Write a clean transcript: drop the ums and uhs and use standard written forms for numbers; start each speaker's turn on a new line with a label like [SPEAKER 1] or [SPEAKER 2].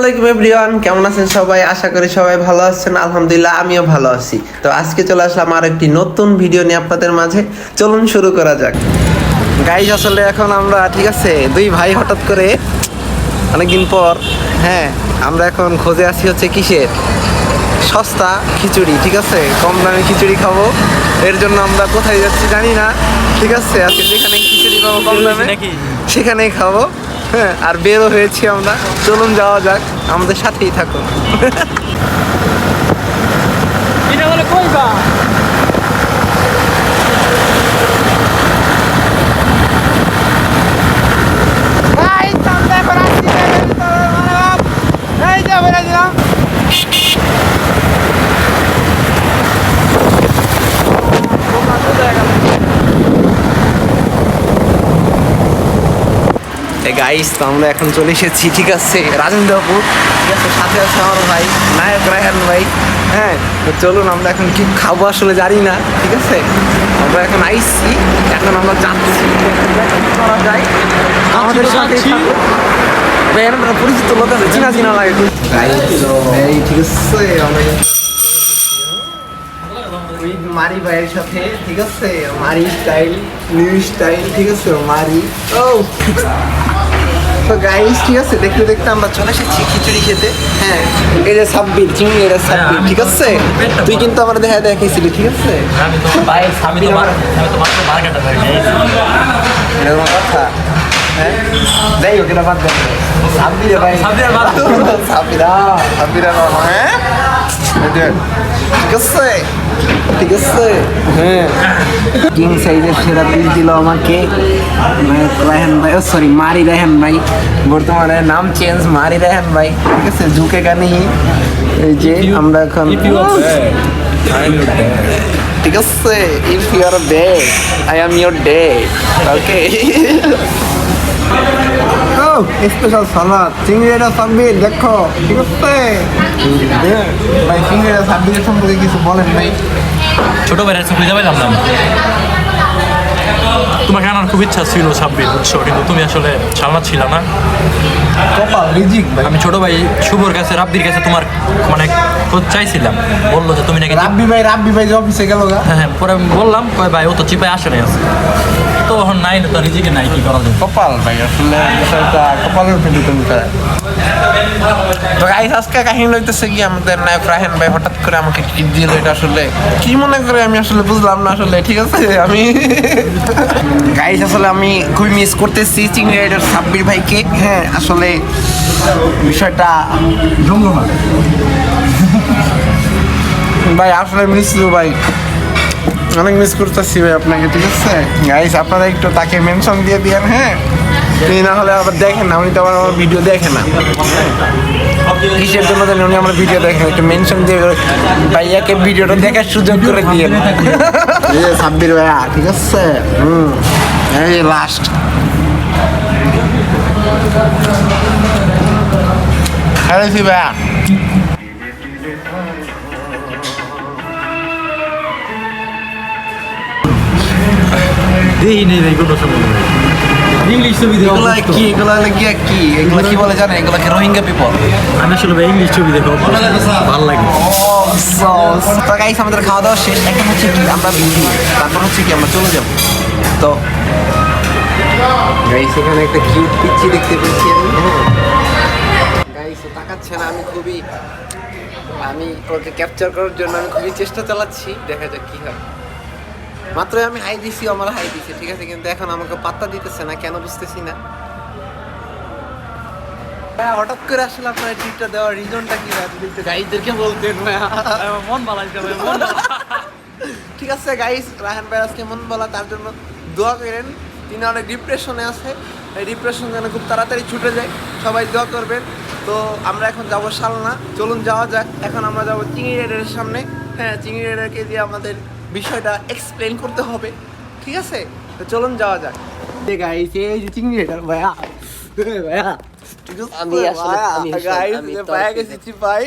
[SPEAKER 1] আলাইকুম এভরিওয়ান, কেমন আছেন সবাই? আশা করি সবাই ভালো আছেন। আলহামদুলিল্লাহ আমিও ভালো আছি। তো আজকে চলে আসলাম আর একটি নতুন ভিডিও নিয়ে আপনাদের মাঝে। চলুন শুরু করা যাক। গাইস, আসলে এখন আমরা ঠিক আছে দুই ভাই হঠাৎ করে অনেকদিন পর আমরা এখন খোঁজে আছি হচ্ছে কিসের সস্তা খিচুড়ি, ঠিক আছে, কম দামে খিচুড়ি খাবো। এর জন্য আমরা কোথায় যাচ্ছি জানি না, ঠিক আছে। আজকে যেখানে খিচুড়ি পাবো কম দামে সেখানেই খাবো। আর বেরো হয়েছি আমরা, চলুন যাওয়া যাক, আমাদের সাথেই থাকুন। গাইস, তো আমরা এখন চলে এসেছি, ঠিক আছে, রাজেন্দ্রপুর, ঠিক আছে। সাথে আছে আমার ভাই নায়ক রায়হান ভাই। তো চলুন, আমরা এখন কি খাবো আসলে জানি না, ঠিক আছে। আমরা এখন আইসছি, এখন আমরা যাচ্ছি, করা যায় আমাদের সাথে ভাই। আমরা পরিচিত লোক আছে, চিনা চিনা লাগে, ঠিক আছে। আমরা মারি ভাইয়ের সাথে, ঠিক আছে, মারি স্টাইল, নিউ স্টাইল, ঠিক আছে, মারি। ও তো গাইস, ঠিক আছে, দেখতে দেখতে আমরা চলে এসেছি খিচুড়ি খেতে। এই যে সাব্বির, চিনি এটা সাব্বির, ঠিক আছে। তুই কিন্তু আমার দেখাইছিলি, ঠিক আছে। এরকম কথা, যাই হোক, এটা বাদ দেন। সাব্বির ভাই, সাব্বিরা, ঠিক আছে, ঠিক আছে। কিং সাইজের সেরা পিস দিল আমাকে রায়হান ভাই, সরি মারি রায়হান ভাই, বর্তমানে নাম চেঞ্জ, মারি রায়হান ভাই, ঠিক আছে। ঝুঁকে গানি, এই যে আমরা এখন, ঠিক আছে। If you are bad, I am your dad, okay. Special salad চিংড়িটা সাব্বির, দেখো, ঠিক আছে ভাই। চিংড়িটা সাব্বিরের সম্পর্কে কিছু বলেন ভাই।
[SPEAKER 2] ছোট ভাইয়ের কাছে খুঁজে পাইলাম না। তোমাকে আনার খুব ইচ্ছা ছিল সাব্বির, বুঝছো, কিন্তু তুমি আসলে সালনাত ছিল না।
[SPEAKER 1] কপাল রিজিক ভাই।
[SPEAKER 2] আমি ছোট ভাই শুভর কাছে, রাব্বির কাছে তোমার মানে খোঁজ চাইছিলাম, বললো যে তুমি নাকি
[SPEAKER 1] রাব্বি ভাই যে অফিসে গেল গা।
[SPEAKER 2] হ্যাঁ, পরে আমি বললাম কয় ভাই ও তো চিপায় আসে নাই আছে, তো এখন নাই, তো রিজিকে নাই, কি করা যায়।
[SPEAKER 1] কপাল ভাই, আসলে বিষয়টা কপালের উপর ডিপেন্ড করে। তো গাইস, আজকে কাহিনী লইতেছে কি, আমাদের নায়ক রায়হান ভাই হঠাৎ করে আমাকে ট্রিট দিল। এটা আসলে কি মনে করে আমি আসলে বুঝলাম না আসলে, ঠিক আছে। আমি গাইস, আসলে আমি খুবই মিস করতেছি চিংড়ি রাইডার সাব্বির ভাইকে। আসলে বিষয়টা জমজমা ভাই, আসলে মিস ভাই, অনেক মিস করতেছি ভাই আপনাকে, ঠিক আছে। গাইস, আপনারা একটু তাকে মেনশন দিয়ে দিয়েন, না হলে আবার দেখেন না, উনি তো আবার আমার ভিডিও দেখে না। কিসের জন্য জানি উনি আমার ভিডিও দেখেন, একটু মেনশন দিয়ে ভাইয়াকে ভিডিওটা দেখার সুযোগ করে দিয়ে সাব্বির ভাইয়া, ঠিক আছে। এই লাস্ট হ্যাঁ ভাইয়া।
[SPEAKER 2] দেই নেই ভাই কোনো সময় ইংলিশ ছবি দেখো।
[SPEAKER 1] এগুলা কি বলে জানেন? এগুলাকে রোহিঙ্গা পিপল।
[SPEAKER 2] আমি আসলে ভাই ইংলিশ ছবি দেখো ভালো লাগে।
[SPEAKER 1] তো গাইস, আমাদের খাওয়া দাওয়া শেষ। এখন হচ্ছে কি আমরা বিজি, তারপর হচ্ছে কি আমরা চলে যাব। তো গাইস, এখানে একটা কিউট পিচ্চি দেখতে পেয়েছি আমি। গাইস, ও তাকাচ্ছে না, আমি ওকে ক্যাপচার করার জন্য আমি খুবই চেষ্টা চালাচ্ছি, দেখা যাক কি হয়। মাত্র আমি হাই দিছি, আমার হাই দিছি, ঠিক আছে, কিন্তু এখন আমাকে পাত্তা দিতেছে না, কেন বুঝতেছি না। হঠাৎ করে আসলে আপনার ট্রিটটা দেওয়ার রিজনটা কি ভাই, যদি একটু গাইডদেরকে বলতেন।
[SPEAKER 2] মন ভালো যাবে, মন
[SPEAKER 1] ঠিক আছে গাইস, রায়হান ভাই আজকে মন বলা, তার জন্য দোয়া করেন। তিনি অনেক ডিপ্রেশনে আছে, এই ডিপ্রেশন যেন খুব তাড়াতাড়ি ছুটে যায়, সবাই দোয়া করবেন। তো আমরা এখন যাবো শালনা, চলুন যাওয়া যাক। এখন আমরা যাবো চিংড়ি রাইডারের সামনে। চিংড়ি রাইডারকে দিয়ে আমাদের বিষয়টা এক্সপ্লেন করতে হবে, ঠিক আছে। তো চলুন যাওয়া যাক। গাইস, এই যে চিংড়ি রাইডার ভাইয়া, ভাইয়া, ঠিক আছে, আমি আসলে ভাইয়া গেছি ভাই।